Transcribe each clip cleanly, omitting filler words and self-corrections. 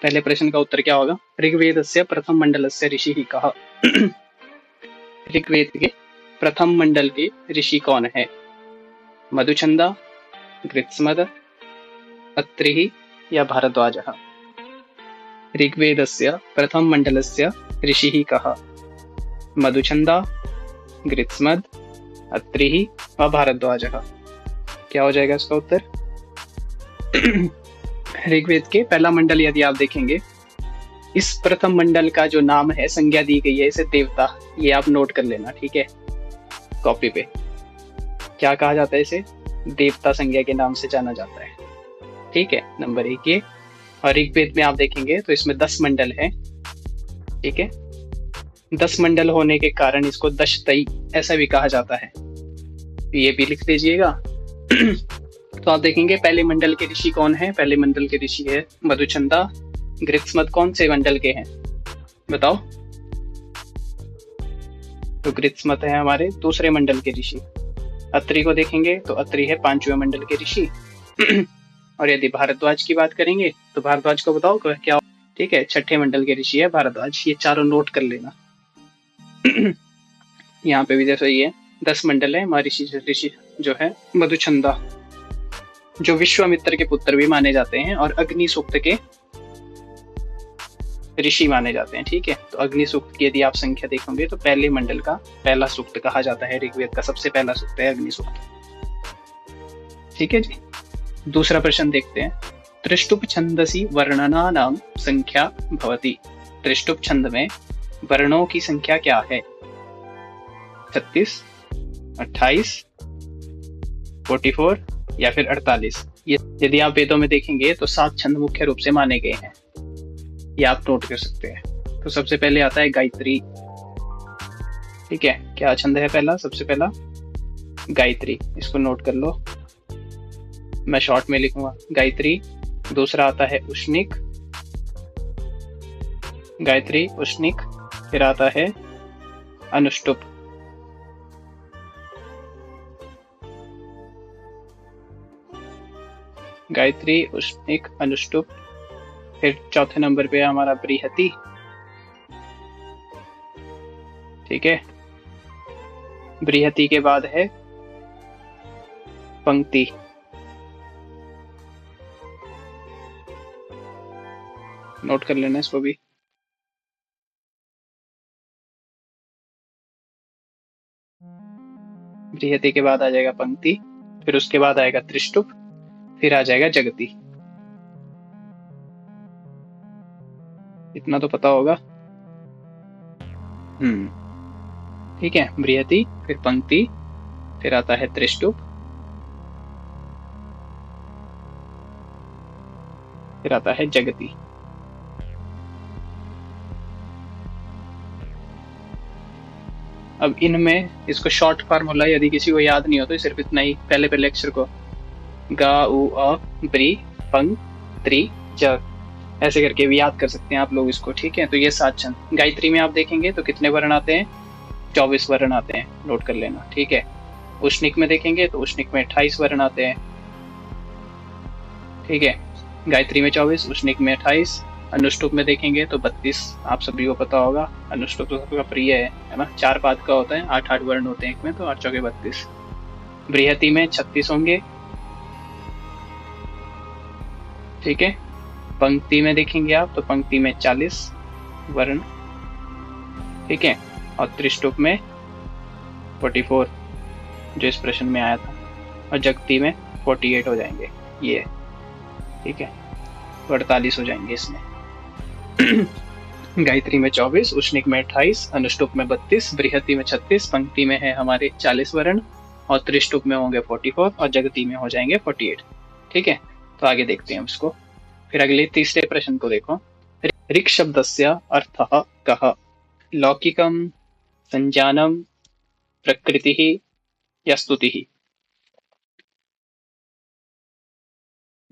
पहले प्रश्न का उत्तर क्या होगा? ऋग्वेदस्य प्रथम मंडलस्य ऋषिः कः? ऋग्वेद के प्रथम मंडल के ऋषि कौन है? मधुचंदा, गृत्समद, अत्रिः या भारद्वाजः? ऋग्वेदस्य प्रथम मंडलस्य ऋषिः कः? मधुचंदा, गृत्समद, अत्रिः व भारद्वाजः? क्या हो जाएगा इसका उत्तर? ऋग्वेद के पहला मंडल यदि आप देखेंगे, इस प्रथम मंडल का जो नाम है, संज्ञा दी गई है इसे देवता, ये आप नोट कर लेना, ठीक है, कॉपी पे। क्या कहा जाता है इसे? देवता संज्ञा के नाम से जाना जाता है, ठीक है, नंबर 1 ये। और ऋग्वेद में आप देखेंगे तो इसमें 10 मंडल है, ठीक है। 10 मंडल होने के कारण इसको दशतई ऐसा भी कहा जाता है, ये भी लिख लीजिएगा। तो आप देखेंगे पहले मंडल के ऋषि कौन है? पहले मंडल के ऋषि है मधुचंदा। गृत्समद कौन से मंडल के हैं बताओ? तो गृत्समद है हमारे दूसरे मंडल के ऋषि। अत्रि को देखेंगे तो अत्रि है 5वें मंडल के ऋषि। और यदि भारद्वाज की बात करेंगे तो भारद्वाज को बताओ क्या? ठीक है, 6ठे मंडल के ऋषि है भारद्वाज। ये चारों नोट कर लेना। यहाँ पे भी जैसे ये 10 मंडल है। ऋषि जो है मधुचंदा, जो विश्वामित्र के पुत्र भी माने जाते हैं और अग्नि सूक्त के ऋषि माने जाते हैं, ठीक है। तो अग्नि सूक्त की यदि आप संख्या देखोगे तो पहले मंडल का पहला सूक्त कहा जाता है, ऋग्वेद का सबसे पहला सूक्त है अग्नि सूक्त, ठीक है जी। दूसरा प्रश्न देखते हैं। त्रिष्टुप छंदसी वर्णनानाम संख्या भवति। त्रिष्टुप छंद में वर्णों की संख्या क्या है? 36, 28, 44 या फिर 48? यदि आप वेदों में देखेंगे तो 7 छंद मुख्य रूप से माने गए हैं, ये आप नोट कर सकते हैं। तो सबसे पहले आता है गायत्री, ठीक है। क्या छंद है पहला? सबसे पहला गायत्री, इसको नोट कर लो, मैं शॉर्ट में लिखूंगा गायत्री। दूसरा आता है उष्णिक, गायत्री उष्णिक। फिर आता है अनुष्टुप, गायत्री उष्णिक अनुष्टुप। फिर चौथे नंबर पे हमारा बृहति, ठीक है। बृहति के बाद है पंक्ति, नोट कर लेना इसको भी। बृहति के बाद आ जाएगा पंक्ति, फिर उसके बाद आएगा त्रिष्टुप, फिर आ जाएगा जगति। इतना तो पता होगा, ठीक है। बृहति, फिर पंक्ति, फिर आता है त्रिष्टुप, फिर आता है जगति। अब इनमें इसको शॉर्ट फार्मूला यदि किसी को याद नहीं हो तो सिर्फ इतना ही, पहले अक्षर को गा उ अ ब्री पंग त्रि ज ऐसे करके भी याद कर सकते हैं आप लोग इसको, ठीक है। तो ये 7 छंद। गायत्री में आप देखेंगे तो कितने वर्ण आते हैं? 24 वर्ण आते हैं, नोट कर लेना, ठीक है। उष्णिक में देखेंगे तो उष्णिक में 28 वर्ण आते हैं, ठीक है। गायत्री में 24, उष्णिक में 28। अनुष्टुप में देखेंगे तो 32, आप सभी को पता होगा, अनुष्टुप तो सबका प्रिय है ना। 4 पाद का होता है, 8 वर्ण होते हैं एक में, तो 8 चौके 32। बृहति में 36 होंगे, ठीक है। पंक्ति में देखेंगे आप तो पंक्ति में 40 वर्ण, ठीक है। और त्रिष्टुप में 44 जो इस प्रश्न में आया था, और जगति में 48 हो जाएंगे ये, ठीक है। तो 48 हो जाएंगे इसमें। गायत्री में 24, उष्णिक में 28, अनुष्टुप में 32, बृहति में 36, पंक्ति में है हमारे 40 वर्ण, और त्रिष्टुप में होंगे 44, और जगति में हो जाएंगे 48, ठीक है। तो आगे देखते हैं इसको। फिर अगले तीसरे प्रश्न को देखो। ऋक् शब्दस्य अर्थः कः? लौकिकम, संजानम, प्रकृतिः या स्तुतिः?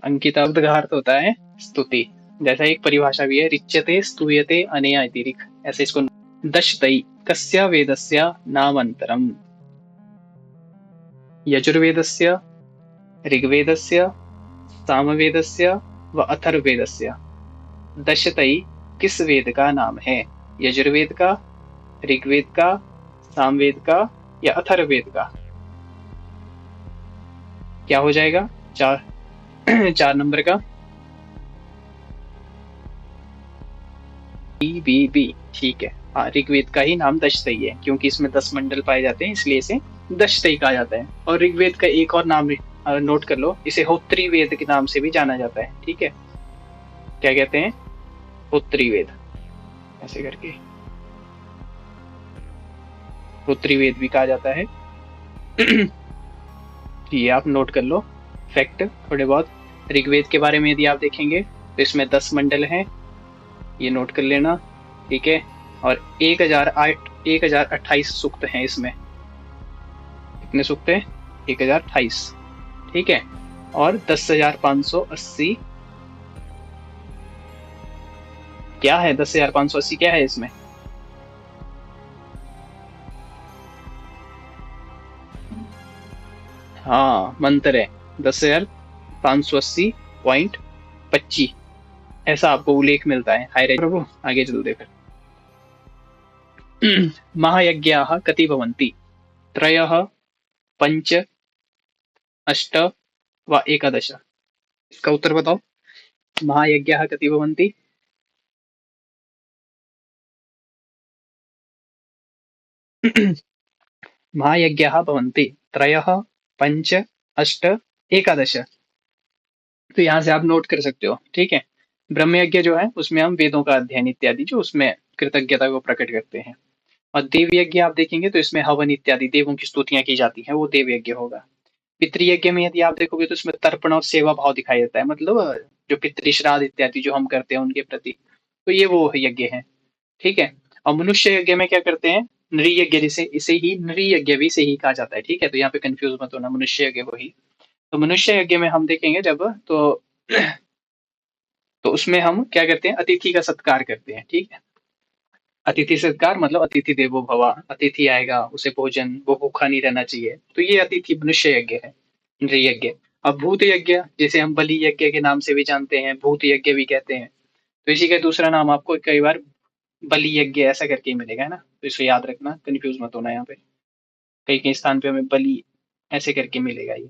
अंकिता शब्द का अर्थ होता है स्तुति। जैसा एक परिभाषा भी है, रिच्यते स्तूयते अनेया इति ऋक्, ऐसे इसको। दशतई कस्य वेदस्य नामांतरम? यजुर्वेदस्य, ऋग्वेदस्य, सामवेदस्य व अथर्ववेदस्य? दशतई किस वेद का नाम है? यजुर्वेद का, ऋग्वेद का, सामवेद का या अथर्ववेद का? क्या हो जाएगा? चार 4 नंबर का बी। ठीक है, हाँ, ऋग्वेद का ही नाम दशतई है, क्योंकि इसमें 10 मंडल पाए जाते हैं, इसलिए इसे दशतई कहा जाता है। और ऋग्वेद का एक और नाम नोट कर लो, इसे होत्री वेद के नाम से भी जाना जाता है। ठीक है, क्या कहते हैं? होत्री वेद, ऐसे करके होत्री वेद भी कहा जाता है। ये आप नोट कर लो फैक्ट थोड़े बहुत। ऋग्वेद के बारे में यदि आप देखेंगे तो इसमें 10 मंडल हैं, ये नोट कर लेना। ठीक है, और 1028 सूक्त हैं इसमें। कितने सूक्त हैं? 1028। ठीक है, और 10,580 क्या है? 10,580 क्या है इसमें? हाँ, मंत्र है। 10,580.25 ऐसा आपको उल्लेख मिलता है। हाय प्रभु, आगे चलते फिर। महायज्ञाः कति भवन्ति? त्रयः, पंच, अष्ट व एकादश? इसका उत्तर बताओ। महायज्ञाः कति भवन्ति? महायज्ञाः भवन्ति त्रयः, पंच, अष्ट, एकादश। तो यहाँ से आप नोट कर सकते हो। ठीक है, ब्रह्म यज्ञ जो है उसमें हम वेदों का अध्ययन इत्यादि जो उसमें कृतज्ञता को प्रकट करते हैं। और देव यज्ञ आप देखेंगे तो इसमें हवन इत्यादि देवों की स्तुतियां की जाती हैं, वो देव यज्ञ होगा। पितृयज्ञ में यदि आप देखोगे तो इसमें तर्पण और सेवा भाव दिखाई देता है, मतलब जो पितृ श्राद्ध इत्यादि जो हम करते हैं उनके प्रति, तो ये वो यज्ञ है। ठीक है, और मनुष्य यज्ञ में क्या करते हैं? नृयज्ञ, जिसे इसे ही नृयज्ञ भी से ही कहा जाता है। ठीक है, तो यहाँ पे कंफ्यूज मत होना, मनुष्य यज्ञ वही। तो मनुष्य यज्ञ में हम देखेंगे जब तो उसमें हम क्या करते हैं? अतिथि का सत्कार करते हैं। ठीक है, अतिथि सत्कार मतलब अतिथि देवो भव, अतिथि आएगा उसे भोजन, वो भूखा नहीं रहना चाहिए, तो ये अतिथि मनुष्य यज्ञ है, नृयज्ञ। अब भूत यज्ञ, जिसे हम बलि यज्ञ के नाम से भी जानते हैं, भूत यज्ञ भी कहते हैं, तो इसी का दूसरा नाम आपको कई बार बलि यज्ञ ऐसा करके ही मिलेगा, है ना? तो इसे याद रखना, कंफ्यूज मत होना। यहाँ पे कई कई स्थान पे हमें बलि ऐसे करके मिलेगा, ये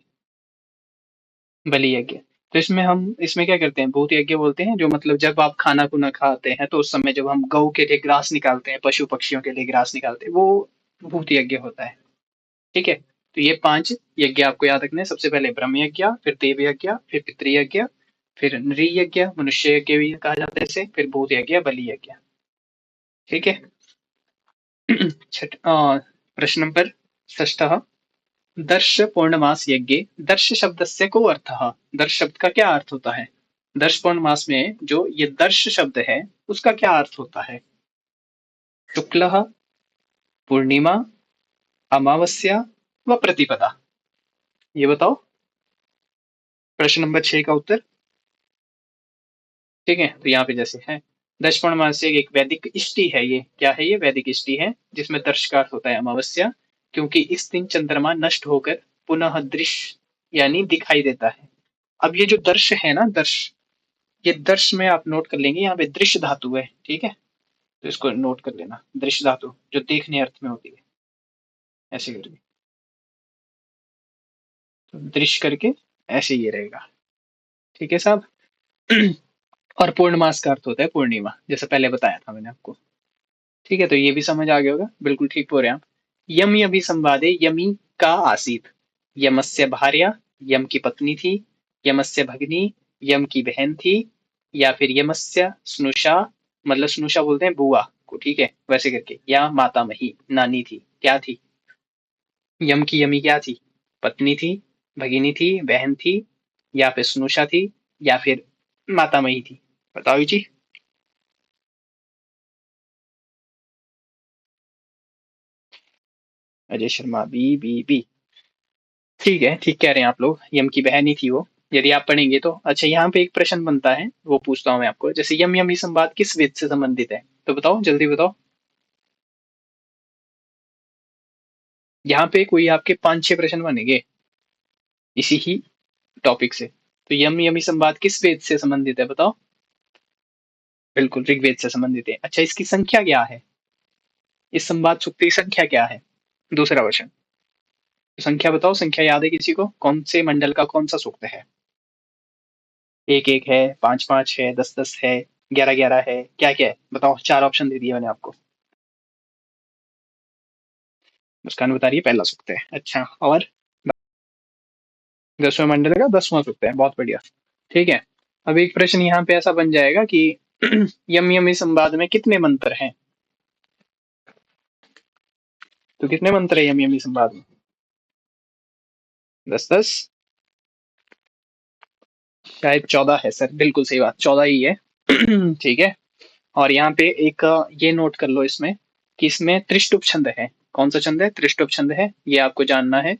बलि यज्ञ। तो इसमें हम इसमें क्या करते हैं? भूत यज्ञ बोलते हैं जो, मतलब जब आप खाना खुना खाते हैं तो उस समय जब हम गौ के लिए ग्रास निकालते हैं, पशु पक्षियों के लिए ग्रास निकालते हैं, वो भूत यज्ञ होता है। ठीक है, तो ये 5 यज्ञ आपको याद रखने हैं। सबसे पहले ब्रह्म यज्ञ, फिर देव यज्ञ, फिर पितृयज्ञ, फिर नृ यज्ञ, मनुष्य यज्ञ भी कहा जाता है इसे, फिर भूत यज्ञ, बलि यज्ञ। ठीक है। प्रश्न नंबर 6। दर्श पौर्णमास यज्ञे दर्श शब्दस्य को अर्थः? दर्श शब्द का क्या अर्थ होता है? दर्श पौर्णमास में जो ये दर्श शब्द है उसका क्या अर्थ होता है? शुक्लः, पूर्णिमा, अमावस्या व प्रतिपदा? ये बताओ प्रश्न नंबर 6 का उत्तर। ठीक है, तो यहाँ पे जैसे है, दर्श पौर्णमास से एक वैदिक इष्टि है। ये क्या है? ये वैदिक इष्टि है जिसमें दर्श का अर्थ होता है अमावस्या, क्योंकि इस दिन चंद्रमा नष्ट होकर पुनः दृश्य यानी दिखाई देता है। अब ये जो दर्श है ना, दर्श, ये दर्श में आप नोट कर लेंगे, यहाँ पे दृश्य धातु है। ठीक है, तो इसको नोट कर लेना, दृश्य धातु जो देखने अर्थ में होती है, ऐसे करके, तो दृश्य करके ऐसे ये रहेगा। ठीक है साहब। और पूर्णमास का अर्थ होता है पूर्णिमा, जैसे पहले बताया था मैंने आपको। ठीक है, तो ये भी समझ आ गया होगा, बिल्कुल ठीक हो रहे हैं आप। यम यमी संवादे यमी का आसीत? यमस्य भार्या, यम की पत्नी थी, यमस्य भगिनी, यम की बहन थी, या फिर यमस्य स्नुषा, मतलब स्नुषा बोलते हैं बुआ को, ठीक है, वैसे करके, या माता मही नानी थी, क्या थी? यम की यमी क्या थी? पत्नी थी, भगिनी थी, बहन थी, या फिर स्नुषा थी, या फिर माता मही थी? बताओ जी। अजय शर्मा, बी। ठीक है, ठीक कह रहे हैं आप लोग, यम की बहन ही थी वो, यदि आप पढ़ेंगे तो। अच्छा, यहाँ पे एक प्रश्न बनता है, वो पूछता हूँ मैं आपको, जैसे यम यमी संवाद किस वेद से संबंधित है? तो बताओ, जल्दी बताओ। यहाँ पे कोई आपके 5-6 प्रश्न बनेंगे इसी ही टॉपिक से। तो यम यमी संवाद किस वेद से संबंधित है, बताओ। बिल्कुल ऋग्वेद से संबंधित है। अच्छा, इसकी संख्या क्या है? इस संवाद सूक्त की संख्या क्या है? दूसरा क्वेश्चन। संख्या बताओ, संख्या याद है किसी को? कौन से मंडल का कौन सा सूक्त है? एक एक है, पांच पांच है, दस दस है, ग्यारह ग्यारह है, क्या क्या है बताओ? चार ऑप्शन दे दिए मैंने आपको, उसका बता रही है पहला सूक्त है। अच्छा, और 10वें मंडल का 10वां सूक्त है, बहुत बढ़िया। ठीक है। अब एक प्रश्न यहाँ पे ऐसा बन जाएगा कि यम यमी संवाद में कितने मंत्र हैं? तो कितने मंत्र है यम यमी संवाद में? दस दस, शायद 14 है सर, बिल्कुल सही बात, 14 ही है। ठीक है। और यहाँ पे एक ये नोट कर लो इसमें, कि इसमें त्रिष्टुप छंद है। कौन सा छंद है? त्रिष्टुप छंद है, ये आपको जानना है।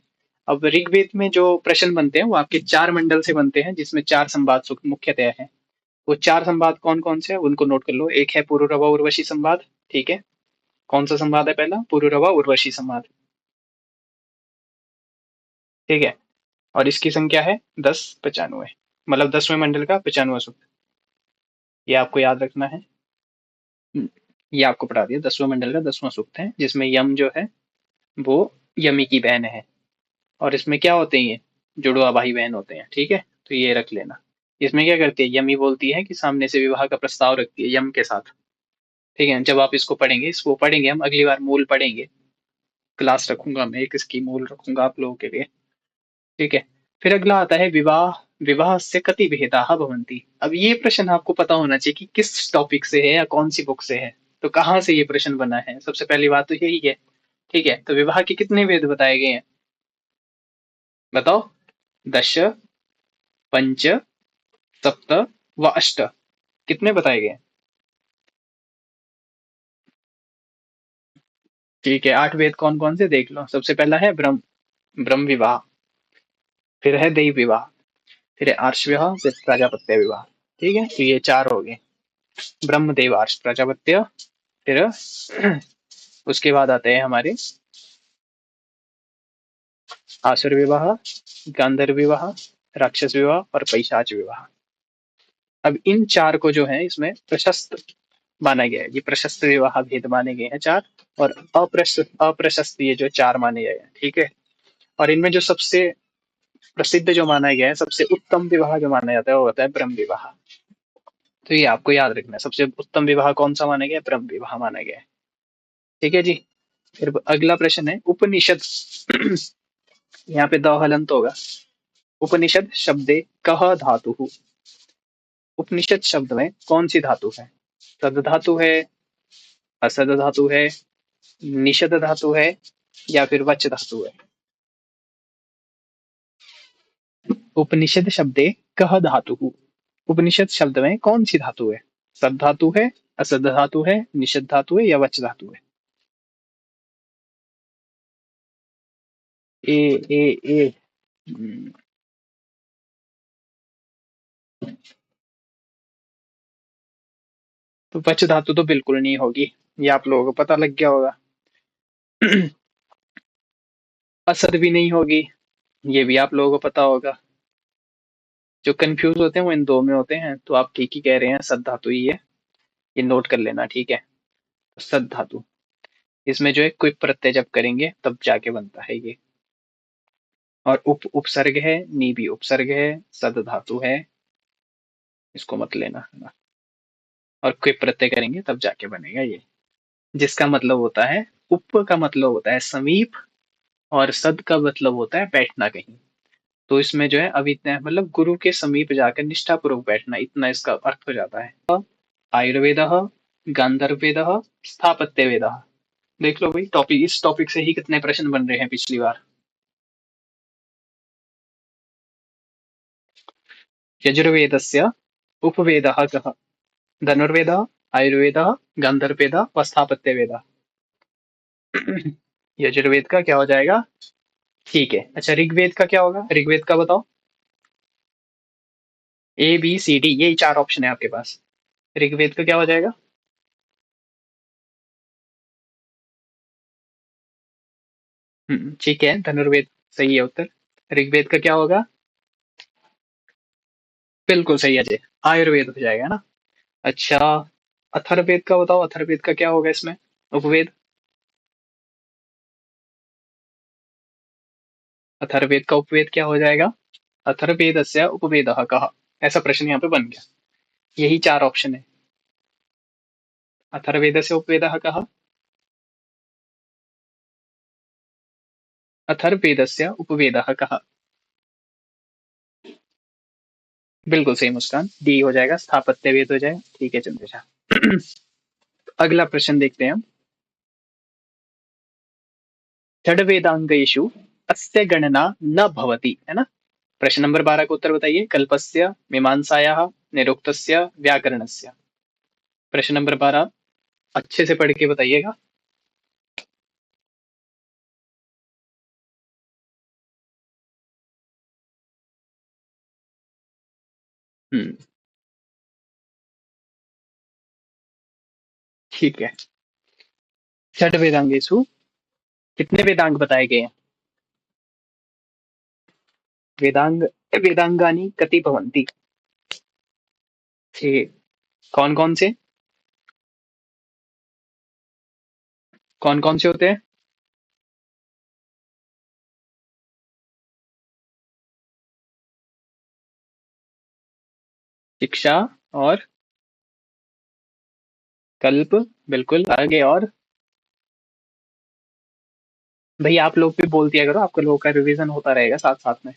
अब ऋग्वेद में जो प्रश्न बनते हैं वो आपके चार मंडल से बनते हैं, जिसमें चार संवाद सूक्त मुख्यतः हैं। वो चार संवाद कौन कौन से हैं उनको नोट कर लो। एक है पुरूरवा उर्वशी संवाद। ठीक है। कौन सा संवाद है पहला? पुरूरवा उर्वशी संवाद। ठीक है। और इसकी संख्या है 1095, मतलब 10वें मंडल का 95वां सूक्त। ये आपको याद रखना है। ये आपको पढ़ा दिया, 10वें मंडल का 10वां सूक्त है, जिसमें यम जो है वो यमी की बहन है। और इसमें क्या होते हैं? ये जुड़वा भाई बहन होते हैं। ठीक है, तो ये रख लेना। इसमें क्या करती है? यमी बोलती है कि सामने से विवाह का प्रस्ताव रखती है यम के साथ। ठीक है, जब आप इसको पढ़ेंगे, इसको पढ़ेंगे हम अगली बार, मूल पढ़ेंगे, क्लास रखूंगा मैं एक, इसकी मूल रखूंगा आप लोगों के लिए। ठीक है। फिर अगला आता है विवाह। विवाह से कति भेदाः भवन्ति। अब ये प्रश्न आपको पता होना चाहिए कि किस टॉपिक से है या कौन सी बुक से है। तो कहाँ से ये प्रश्न बना है, सबसे पहली बात तो यही है। ठीक है, तो विवाह के कितने भेद बताए गए हैं बताओ? दश, पंच, सप्त व अष्ट, कितने बताए गए? ठीक है, आठ वेद कौन कौन से देख लो। सबसे पहला है ब्रह्म, ब्रह्म विवाह। फिर है देव विवाह। फिर है आर्ष विवाह, फिर प्रजापत्य विवाह। ठीक है, तो ये चार हो गए, ब्रह्म देव आर्ष प्रजापत्य। फिर उसके बाद आते हैं हमारे आसुर विवाह, गांधर्व विवाह, राक्षस विवाह और पैशाच विवाह। अब इन चार को जो है इसमें प्रशस्त माना गया है, ये प्रशस्त विवाह भेद माने गए हैं चार। और अप्रशस्त ये जो चार माने गए हैं। ठीक है। और इनमें जो सबसे प्रसिद्ध जो माना गया है, सबसे उत्तम विवाह जो माना जाता है, वो होता है ब्रह्म विवाह। तो ये आपको याद रखना है, सबसे उत्तम विवाह कौन सा माना गया है? ब्रह्म विवाह माना गया है। ठीक है जी। फिर अगला प्रश्न है उपनिषद। यहाँ पे द हलंत होगा। उपनिषद शब्दे कह धातु। उपनिषद शब्द में कौन सी धातु है? सद धातु है, असद धातु है, निषद धातु है, या फिर वच धातु है? उपनिषद शब्दे कह धातु। उपनिषद शब्द में कौन सी धातु है? सद धातु है, असद धातु है, निषद धातु है, या वच धातु है? ए ए ए हम्म, तो वच धातु तो बिल्कुल नहीं होगी, ये आप लोगों को पता लग गया होगा। असद भी नहीं होगी, ये भी आप लोगों को पता होगा। जो कंफ्यूज होते हैं वो इन दो में होते हैं, तो आप ठीक ही कह रहे हैं, सद धातु ही है। ये नोट कर लेना, ठीक है। सद धातु, इसमें जो है क्विक प्रत्यय जब करेंगे तब जाके बनता है ये। और उपसर्ग है, नी भी उपसर्ग है, सद धातु है, इसको मत लेना है ना। और क्विक प्रत्यय करेंगे तब जाके बनेगा ये, जिसका मतलब होता है, उप का मतलब होता है समीप, और सद का मतलब होता है बैठना कहीं। तो इसमें जो है अभी इतना मतलब गुरु के समीप जाकर निष्ठापूर्वक बैठना, इतना इसका अर्थ हो जाता है। आयुर्वेद, गांधर्वेद, स्थापत्य वेद। देख लो भाई, टॉपिक, इस टॉपिक से ही कितने प्रश्न बन रहे हैं पिछली बार। यजुर्वेदस्य उपवेदः कः? धनुर्वेदः, आयुर्वेदः, गांधर्वेदः व स्थापत्य वेदः। यजुर्वेद का क्या हो जाएगा? ठीक है। अच्छा, ऋग्वेद का क्या होगा? ऋग्वेद का बताओ। ABCD, यही चार ऑप्शन है आपके पास। ऋग्वेद का क्या हो जाएगा? ठीक है, धनुर्वेद सही है उत्तर। ऋग्वेद का क्या होगा? बिल्कुल सही है जी, आयुर्वेद हो जाएगा ना। अच्छा, अथर्ववेद का बताओ, अथर्ववेद का क्या होगा इसमें? उपवेद। अथर्ववेद का उपवेद क्या हो जाएगा? अथर्ववेदस्य उपवेदः कः? ऐसा प्रश्न यहाँ पे बन गया। यही चार ऑप्शन है। अथर्ववेदस्य उपवेदः कः? अथर्ववेदस्य उपवेदः कः? बिल्कुल सही मुस्कान, डी हो जाएगा, स्थापत्य वेद हो जाएगा। ठीक है चंद्रशा। अगला प्रश्न देखते हैं हम। षड वेदांगेषु अस्य गणना न भवति, है ना? प्रश्न नंबर 12 का उत्तर बताइए। कल्पस्य, मीमांसायाः, निरुक्तस्य, व्याकरणस्य। प्रश्न नंबर 12 अच्छे से पढ़ के बताइएगा। हम्म। ठीक है। षड वेदांगेषु कितने वेदांग बताए गए हैं? वेदांग, वेदांगानी कति भवन्ति? छह। कौन कौन से? कौन कौन से होते हैं? शिक्षा और कल्प। बिल्कुल आगे और? भाई आप लोग भी बोल दिया करो, आपका लोगों का रिवीजन होता रहेगा साथ साथ में।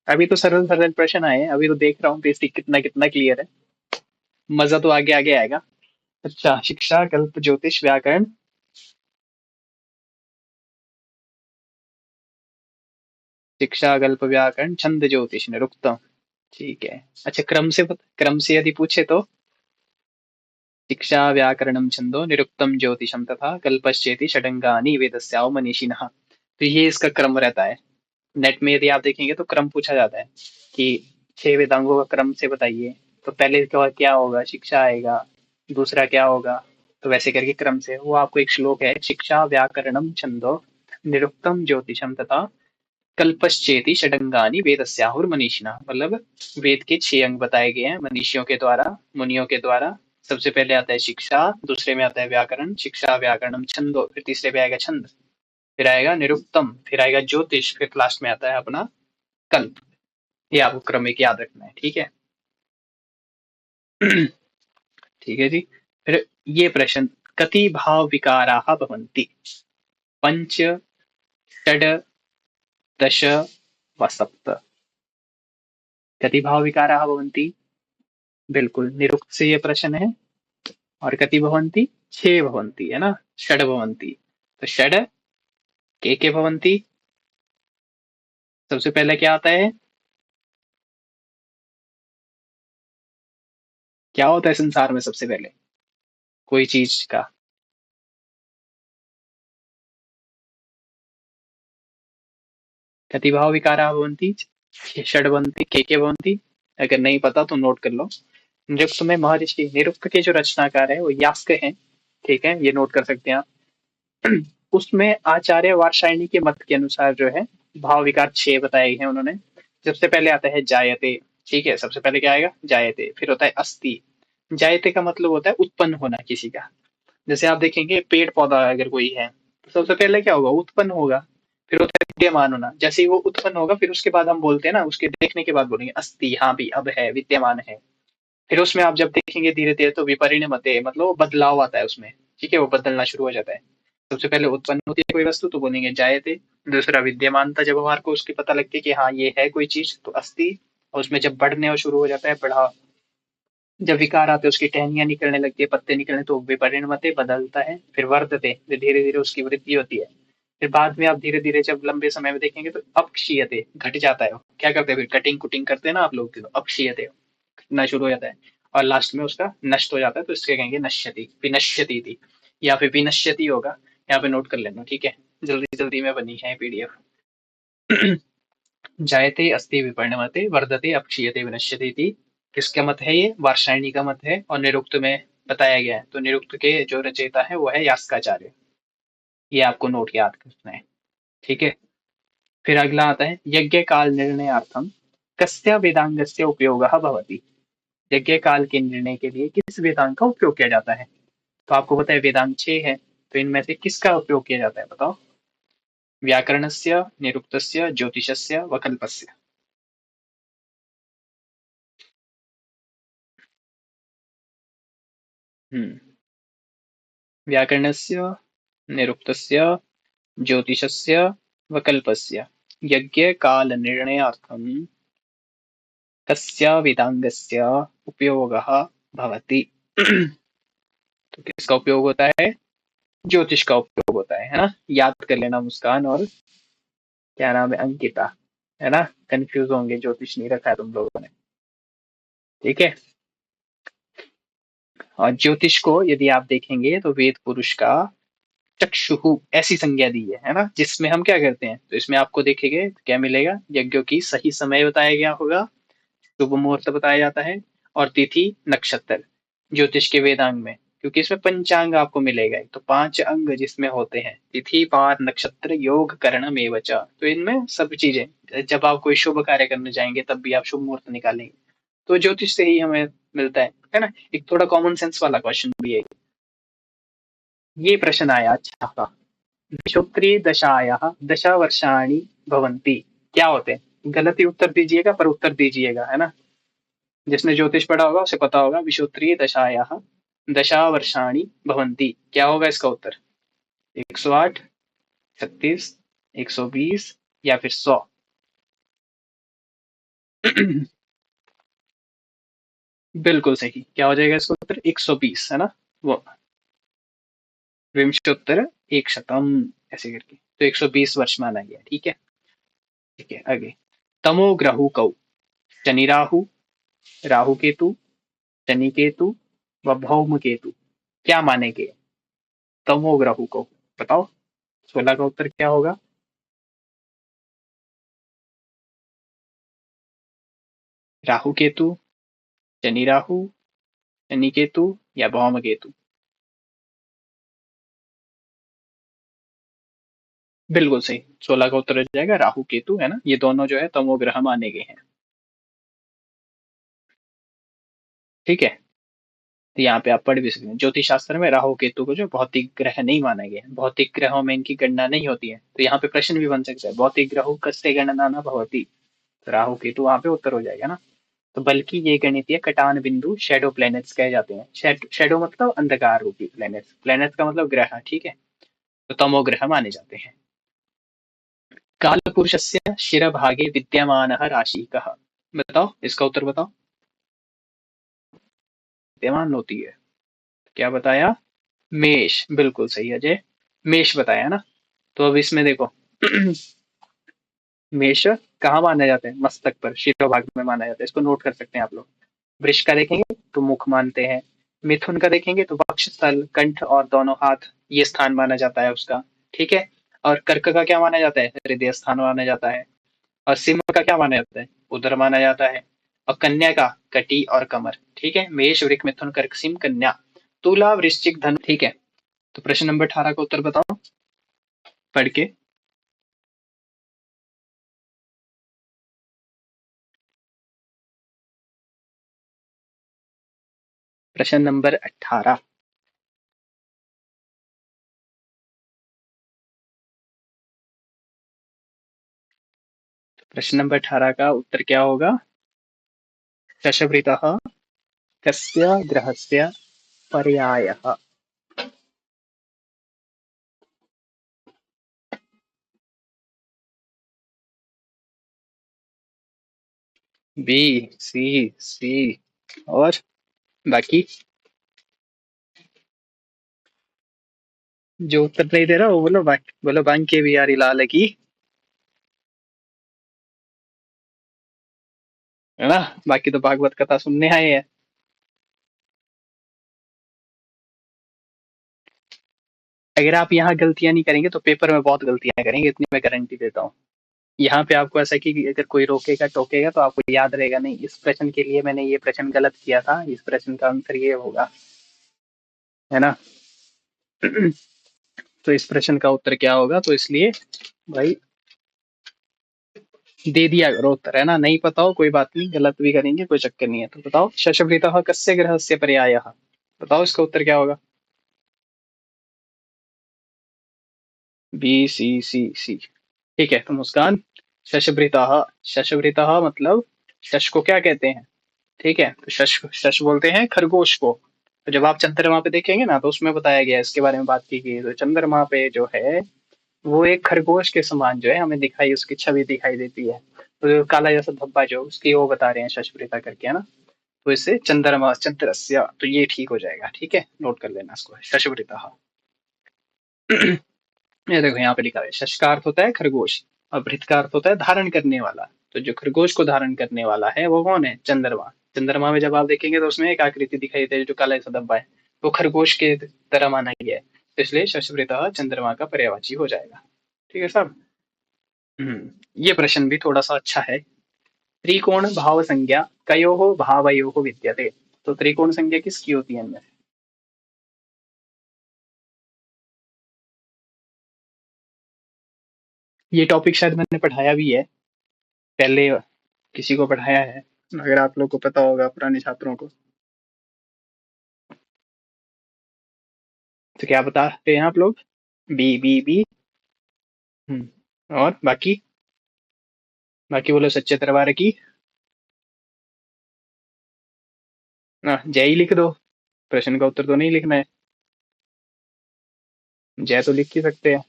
अभी तो सरल सरल प्रश्न आए हैं, अभी तो देख रहा हूँ बेसिक कितना कितना क्लियर है। मजा तो आगे आगे आएगा। अच्छा, शिक्षा कल्प ज्योतिष व्याकरण। शिक्षा कल्प व्याकरण छंद ज्योतिष निरुक्तम। ठीक है। अच्छा, क्रम से यदि पूछे तो? शिक्षा व्याकरणम छंदो निरुक्तम ज्योतिषम तथा कल्पश्चेति षडंगानि वेदस्याओ मनीषिणः। तो ये इसका क्रम रहता है। नेट में यदि आप देखेंगे तो क्रम पूछा जाता है कि छह वेदांगों का क्रम से बताइए। तो पहले क्या होगा? शिक्षा आएगा। दूसरा क्या होगा? तो वैसे करके क्रम से वो आपको एक श्लोक है, शिक्षा व्याकरणम छंदो निरुक्तम ज्योतिषम तथा कल्पश्चेति षडंगानि वेदस्याहुर मनीषिणः। मतलब वेद के छह अंग बताए गए हैं मनीषियों के द्वारा, मुनियों के द्वारा। सबसे पहले आता है शिक्षा, दूसरे में आता है व्याकरण, शिक्षा व्याकरणम छंदो, फिर तीसरे पे आएगा छंद, फिर आएगा निरुक्तम, फिर आएगा ज्योतिष, फिर लास्ट में आता है अपना कल्प। ये आपको क्रमिक याद रखना है, ठीक है? ठीक है जी। फिर ये प्रश्न, कति भाव विकाराः भवन्ति? पंच, षड, दश व सप्त। कति भाव विकाराः भवन्ति? बिल्कुल निरुक्त से ये प्रश्न है। और कति भवन्ति? छह भवन्ति, है ना? षड भवन्ति। तो षड के भवन्ति? सबसे पहले क्या आता है? क्या होता है संसार में सबसे पहले कोई चीज का? कति भाव विकारा भवन्ति? षड भवन्ति, के भवन्ति? अगर नहीं पता तो नोट कर लो। निरुक्त में महर्षि निरुक्त के जो रचनाकार है वो यास्क हैं। ठीक है, ये नोट कर सकते हैं आप। उसमें आचार्य वार्षायणी के मत के अनुसार जो है भाव विकार छह बताए हैं उन्होंने। सबसे पहले आता है जायते। ठीक है, सबसे पहले क्या आएगा? जायते। फिर होता है अस्ति। जायते का मतलब होता है उत्पन्न होना किसी का। जैसे आप देखेंगे पेड़ पौधा अगर कोई है तो सबसे पहले क्या होगा? उत्पन्न होगा। फिर होता है विद्यमान होना। जैसे ही वो उत्पन्न होगा फिर उसके बाद हम बोलते हैं ना, उसके देखने के बाद बोलेंगे अस्ति, हाँ भी अब है, विद्यमान है। फिर उसमें आप जब देखेंगे धीरे धीरे तो विपरिणमते, मतलब वो बदलाव आता है उसमें। ठीक है, वो बदलना शुरू हो जाता है। सबसे पहले उत्पन्न होती है कोई वस्तु तो बोलेंगे जायते। दूसरा विद्यमानता, जब हमारे को उसकी पता लगती है कि हाँ ये है कोई चीज तो अस्ति। और उसमें जब बढ़ने और शुरू हो जाता है बढ़ा, जब विकार आते हैं उसकी टहनियां निकलने लगती है, पत्ते निकलने, तो विपरिणमते बदलता है। फिर वर्धते, धीरे धीरे उसकी वृद्धि होती है। फिर बाद में आप धीरे धीरे जब लंबे समय में देखेंगे तो अपक्षीयते, घट जाता है। क्या करते हैं? फिर कटिंग कुटिंग करते हैं ना आप लोग की, तो अपक्षीयते घटना शुरू हो जाता है। और लास्ट में उसका नष्ट हो जाता है, तो इसके कहेंगे नश्यति, विनश्यति थी, या फिर विनश्यति होगा। यहाँ पे नोट कर लेना, ठीक है? जल्दी जल्दी में बनी है पीडीएफ। जायते अस्ति विपरिणमते वर्धते अक्षीयते विनश्यते इति। किसका मत है ये? वार्षायणी का मत है और निरुक्त में बताया गया है। तो निरुक्त के जो रचयिता है वो है यास्काचार्य। ये आपको नोट याद करना है, ठीक है? फिर अगला आता है यज्ञ काल निर्णयार्थम कस्य वेदांगस्य उपयोगः भवति? यज्ञ काल के निर्णय के लिए किस वेदांग का उपयोग किया जाता है? तो आपको पता है वेदांग 6 है, तो इनमें से किसका उपयोग किया जाता है बताओ? व्याकरणस्य, निरुक्तस्य, ज्योतिषस्य, वकल्पस्य। हम्म व्याकरणस्य, निरुक्तस्य, ज्योतिषस्य, वकल्पस्य यज्ञकालनिर्णयार्थं कस्य वेदांगस्य उपयोगः भवति? तो किसका उपयोग होता है? ज्योतिष का उपयोग होता है ना? याद कर लेना मुस्कान और क्या नाम है, अंकिता, है ना? कंफ्यूज होंगे, ज्योतिष नहीं रखा है तुम लोगों ने। ठीक है। और ज्योतिष को यदि आप देखेंगे तो वेद पुरुष का चक्षुहु ऐसी संज्ञा दी है ना? जिसमें हम क्या करते हैं, तो इसमें आपको देखेंगे तो क्या मिलेगा? यज्ञों की सही समय बताया गया होगा, शुभ मुहूर्त बताया जाता है, और तिथि नक्षत्र ज्योतिष के वेदांग में, क्योंकि इसमें पंचांग आपको मिलेगा, तो 5 अंग जिसमें होते हैं तिथि, पार, नक्षत्र, योग, करणम एवं च। तो इनमें सब चीजें, जब आप कोई शुभ कार्य करने जाएंगे तब भी आप शुभ मुहूर्त निकालेंगे, तो ज्योतिष से ही हमें मिलता है ना? एक थोड़ा कॉमन सेंस वाला क्वेश्चन भी है। ये प्रश्न आया अच्छा था। विषोत्तरी दशायाः दश वर्षाणि भवन्ति, क्या होते हैं? गलत ही उत्तर दीजिएगा, पर उत्तर दीजिएगा, है ना? जिसने ज्योतिष पढ़ा होगा उसे पता होगा। विषोत्तरीय दशायाः दशा वर्षाणि भवन्ति, क्या होगा इसका उत्तर? 108, 36, 120 या फिर 100? बिल्कुल सही। क्या हो जाएगा इसका उत्तर? 120, है ना? वो विंशोत्तर एक शतम ऐसे करके, तो 120 वर्ष माना गया। ठीक है। ठीक है, आगे। तमो ग्रहु कौ? शनि राहु, राहु केतु, शनि केतु व भौम केतु, क्या माने गए तमो ग्रहु को? बताओ, 16 का उत्तर क्या होगा? राहु केतु, शनि राहु, शनि केतु या भौम केतु? बिल्कुल सही, 16 का उत्तर हो जाएगा राहु केतु, है ना? ये दोनों जो है तमो ग्रह माने गए हैं। ठीक है। तो यहाँ पे आप पढ़ भी सकते हैं, ज्योतिष शास्त्र में राहु केतु को जो भौतिक ग्रह नहीं माना गया है, भौतिक ग्रहों में इनकी गणना नहीं होती है, तो यहाँ पे प्रश्न भी बन सकता है, भौतिक ग्रहों कस्य गणना न भवति? तो राहु केतु वहां पे उत्तर हो जाएगा ना? तो बल्कि ये गणितीय कटान बिंदु शेडो प्लैनेट्स कहे जाते हैं। शेडो मतलब अंधकार रूपी प्लैनेट्स, प्लैनेट्स का मतलब ग्रह, ठीक है? तो तमो ग्रह माने जाते हैं। कालपुरुषस्य शिरभागे विद्यमानः राशि कः? बताओ, इसका उत्तर बताओ। विद्यमान होती है, क्या बताया? मेष, बिल्कुल सही अजय, मेष बताया ना? तो अब इसमें देखो, मेष कहाँ माना जाता है? मस्तक पर, शिरोभाग में माना जाता है, इसको नोट कर सकते हैं आप लोग। वृष का देखेंगे तो मुख मानते हैं, मिथुन का देखेंगे तो वक्षस्थल, कंठ और दोनों हाथ, ये स्थान माना जाता है उसका। ठीक है। और कर्क का क्या माना जाता है? हृदय स्थान माना जाता है। और सिंह का क्या माना जाता है? उदर माना जाता है। और कन्या का कटी और कमर। ठीक है, मेष, वृक, मिथुन, कर्क, सिंह, कन्या, तुला, वृश्चिक, धनु। ठीक है। तो प्रश्न नंबर 18 का उत्तर बताओ पढ़ के। प्रश्न नंबर 18। प्रश्न नंबर 18 का उत्तर क्या होगा? शशवृतः कस्य ग्रहस्य पर्यायः? बी, सी और बाकी? जो उत्तर नहीं दे रहा वो बोलो, बाकी बोलो, बांके बिहारी लाल की, है ना? बाकी तो भागवत कथा सुनने आए हैं। अगर आप यहाँ गलतियां नहीं करेंगे तो पेपर में बहुत गलतियां करेंगे, इतनी मैं गारंटी देता हूँ। यहाँ पे आपको ऐसा कि अगर कोई रोकेगा टोकेगा तो आपको याद रहेगा, नहीं इस प्रश्न के लिए मैंने ये प्रश्न गलत किया था, इस प्रश्न का आंसर ये होगा, है ना? तो इस प्रश्न का उत्तर क्या होगा? तो इसलिए भाई दे दिया करो उत्तर, है ना? नहीं पता हो कोई बात नहीं, गलत भी करेंगे कोई चक्कर नहीं है। तो बताओ, शशवृतः कस्य ग्रहस्य पर्यायः? बताओ इसका उत्तर क्या होगा? बी सी सी सी। ठीक है, तो मुस्कान, शशवृतः, शशवृतः मतलब शश को क्या कहते हैं? ठीक है, तो शश शश बोलते हैं खरगोश को। तो जब आप चंद्रमा पे देखेंगे ना, तो उसमें बताया गया है, इसके बारे में बात की गई है। तो चंद्रमा पे जो है वो एक खरगोश के समान जो है हमें दिखाई, उसकी छवि दिखाई देती है। तो जो काला जैसा धब्बा जो उसकी वो बता रहे हैं शशवृता करके, है ना? तो इससे चंद्रमा चंद्रस्य, तो ये ठीक हो जाएगा। ठीक है, नोट कर लेना इसको, शशवृता। ये देखो यहाँ पे लिखा है, शश का अर्थ होता है खरगोश और भृत का अर्थ होता है धारण करने वाला। तो जो खरगोश को धारण करने वाला है वो कौन है? चंद्रमा। चंद्रमा में जब आप देखेंगे तो उसमें एक आकृति दिखाई देती है, जो काला सा धब्बा है, वो खरगोश के तरह माना गया है। तो इसलिए शशवृतः चंद्रमा का पर्यायवाची हो जाएगा। ठीक है साहब। ये प्रश्न भी थोड़ा सा अच्छा है। त्रिकोण भाव संज्ञा कयोः भावयोः विद्यते? तो त्रिकोण संज्ञा किसकी होती है इनमें? ये टॉपिक शायद मैंने पढ़ाया भी है पहले, किसी को पढ़ाया है, अगर आप लोग को पता होगा पुराने छात्रों को। तो क्या बताते हैं आप लोग? B B B. और बाकी? बाकी बोलो, सच्चे दरबार की। जय ही लिख दो, प्रश्न का उत्तर तो नहीं लिखना है। जय तो लिख ही सकते हैं।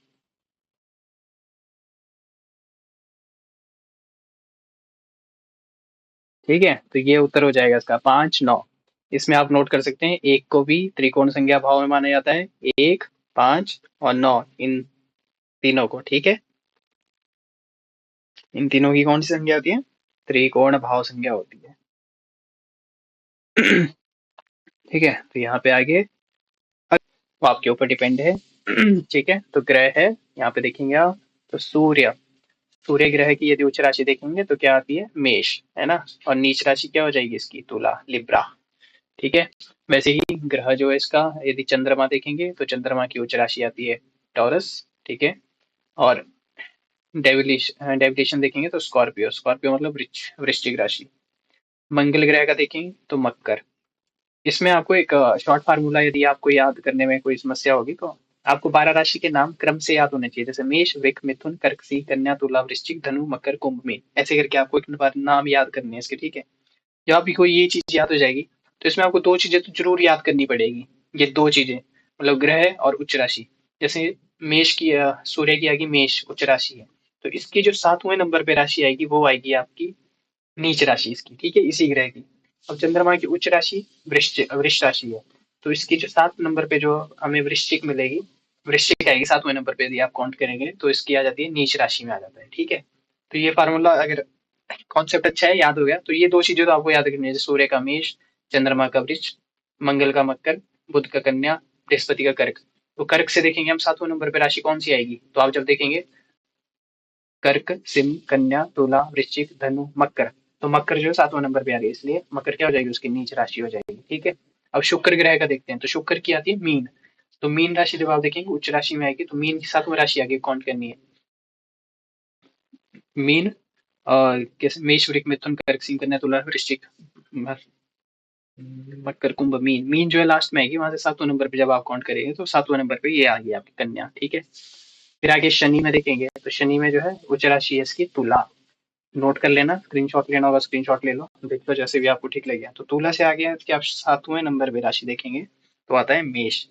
ठीक है, तो ये उत्तर हो जाएगा इसका 5 9। इसमें आप नोट कर सकते हैं, एक को भी त्रिकोण संज्ञा भाव में माना जाता है, 1 5 और 9, इन तीनों को। ठीक है, इन तीनों की कौन सी संज्ञा होती है? त्रिकोण भाव संज्ञा होती है। ठीक है, तो यहाँ पे आगे वो आपके ऊपर डिपेंड है। ठीक है, तो ग्रह है, यहाँ पे देखेंगे आप, तो सूर्य, सूर्य ग्रह की यदि उच्च राशि देखेंगे तो क्या आती है? मेष, है ना? और नीच राशि क्या हो जाएगी इसकी? तुला, लिब्रा। ठीक है, वैसे ही ग्रह जो है इसका, यदि चंद्रमा देखेंगे तो चंद्रमा की उच्च राशि आती है टॉरस। ठीक है, और डेविलेशन देखेंगे तो स्कॉर्पियो, स्कॉर्पियो मतलब वृश्चिक राशि। मंगल ग्रह का देखेंगे तो मकर। इसमें आपको एक शॉर्ट फार्मूला, यदि आपको याद करने में कोई समस्या होगी तो आपको 12 राशि के नाम क्रम से याद होने चाहिए, जैसे मेष, वृक, मिथुन, कर्क, सिंह, कन्या, तुला, वृश्चिक, धनु, मकर, कुंभ, मीन, ऐसे करके आपको एक बार नाम याद करने हैं इसके। ठीक है, जब आपको ये चीज याद हो जाएगी तो इसमें आपको दो चीजें तो जरूर याद करनी पड़ेगी। ये दो चीजें मतलब ग्रह और उच्च राशि। जैसे मेष की सूर्य की आएगी मेष, उच्च राशि है, तो इसकी जो 7वें नंबर पे राशि आएगी वो आएगी आपकी नीच राशि इसकी। ठीक है, इसी ग्रह की। अब चंद्रमा की उच्च राशि वृष राशि है, तो इसकी जो 7 नंबर पे जो हमें वृश्चिक मिलेगी, वृश्चिक आएगी 7वें नंबर पे, यदि आप काउंट करेंगे तो इसकी आ जाती है नीच राशि में आ जाता है। ठीक है, तो ये फार्मूला अगर कॉन्सेप्ट अच्छा है, याद हो गया, तो ये दो चीजें तो आपको याद रखनी है, जैसे सूर्य का मेष, चंद्रमा का वृष, मंगल का मकर, बुध का कन्या, बृहस्पति का कर्क। तो कर्क से देखेंगे हम 7वें नंबर पे राशि कौन सी आएगी, तो आप जब देखेंगे कर्क, सिंह, कन्या, तुला, वृश्चिक, धनु, मकर, तो मकर जो है 7वें नंबर पे आ रही है, इसलिए मकर क्या हो जाएगी? उसकी नीच राशि हो जाएगी। ठीक है, अब शुक्र ग्रह का देखते हैं, तो शुक्र की आती है मीन। तो मीन राशि जब आप देखेंगे उच्च राशि में आएगी, तो मीन की 7वीं राशि आगे काउंट करनी है। मीन कैसे? मेष, वृक, मिथुन, कर्क, सिंह, कन्या, तुला, वृश्चिक, मकर, कुंभ, मीन। मीन जो है लास्ट में आएगी, वहां से 7वें नंबर पे जब आप काउंट करेंगे तो 7वें नंबर पे ये आ गई आपकी कन्या। ठीक है, फिर आगे शनि में देखेंगे, तो शनि में जो है उच्च राशि है इसकी तुला। नोट कर लेना, स्क्रीनशॉट लेना होगा स्क्रीनशॉट ले लो, देख लो जैसे भी आपको ठीक लगे। तो तुला से आगे कि आप 7वें नंबर पे राशि देखेंगे तो आता है मेष।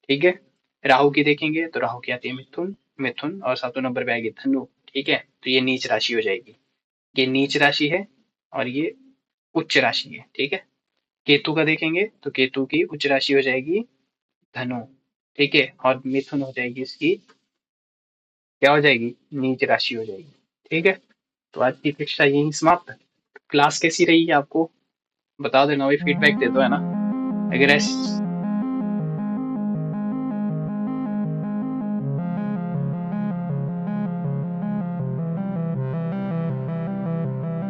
ठीक है, राहु की देखेंगे तो राहु की आती है मिथुन, मिथुन, और 7वें नंबर पे आएगी धनु। ठीक है, तो ये नीच राशि हो जाएगी, ये नीच राशि है और ये उच्च राशि है। ठीक है, केतु का देखेंगे तो केतु की उच्च राशि हो जाएगी धनु। ठीक है, और मिथुन हो जाएगी इसकी, क्या हो जाएगी? नीच राशि हो जाएगी। ठीक है, तो आज की कक्षा यही समाप्त। क्लास कैसी रही आपको बता देना भाई, फीडबैक दे दो, है ना? अगर ऐस